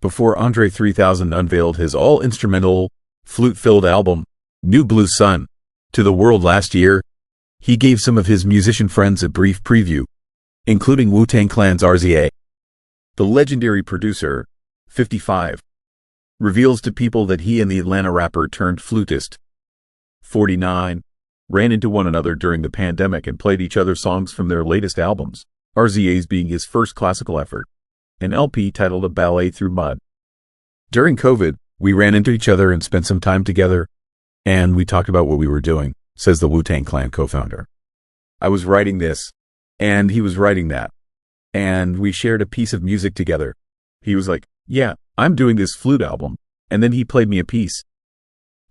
before André 3000 unveiled his all-instrumental, flute-filled album, New Blue Sun, to the world last year, he gave some of his musician friends a brief preview, including Wu-Tang Clan's RZA. The legendary producer, 55, reveals to people that he and the Atlanta rapper turned flutist, 49, ran into one another during the pandemic and played each other songs from their latest albums, RZA's being his first classical effort, an LP titled A Ballet Through Mud. During COVID, we ran into each other and spent some time together, and we talked about what we were doing, says the Wu-Tang Clan co-founder. I was writing this, and he was writing that, and we shared a piece of music together. He was like, yeah, I'm doing this flute album, and then he played me a piece.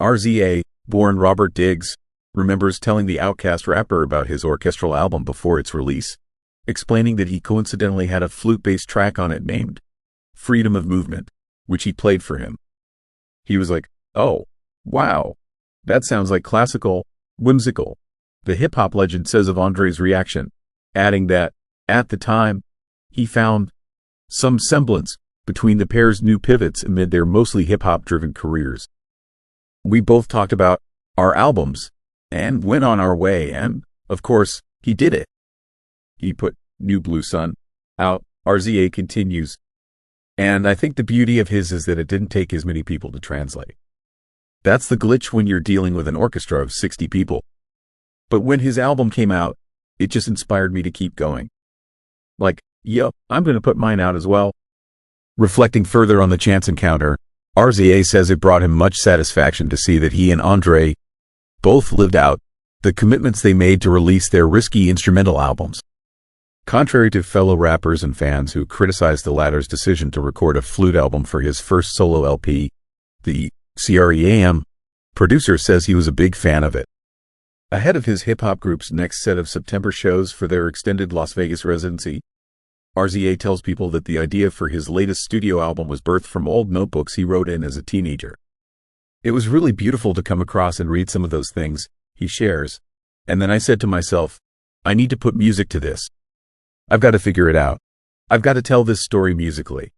RZA, born Robert Diggs, remembers telling the Outkast rapper about his orchestral album before its release, explaining that he coincidentally had a flute-based track on it named Freedom of Movement, which he played for him. He was like, oh, wow, that sounds like classical, whimsical, the hip-hop legend says of André's reaction, adding that, at the time, he found some semblance between the pair's new pivots amid their mostly hip-hop-driven careers. We both talked about our albums and went on our way, and, of course, he did it. He put New Blue Sun out, RZA continues. And I think the beauty of his is that it didn't take as many people to translate. That's the glitch when you're dealing with an orchestra of 60 people. But when his album came out, it just inspired me to keep going. Like, yup, I'm going to put mine out as well. Reflecting further on the chance encounter, RZA says it brought him much satisfaction to see that he and André both lived out the commitments they made to release their risky instrumental albums. Contrary to fellow rappers and fans who criticized the latter's decision to record a flute album for his first solo LP, the CREAM producer says he was a big fan of it. Ahead of his hip-hop group's next set of September shows for their extended Las Vegas residency, RZA tells people that the idea for his latest studio album was birthed from old notebooks he wrote in as a teenager. It was really beautiful to come across and read some of those things, he shares, and then I said to myself, I need to put music to this. I've got to figure it out. I've got to tell this story musically.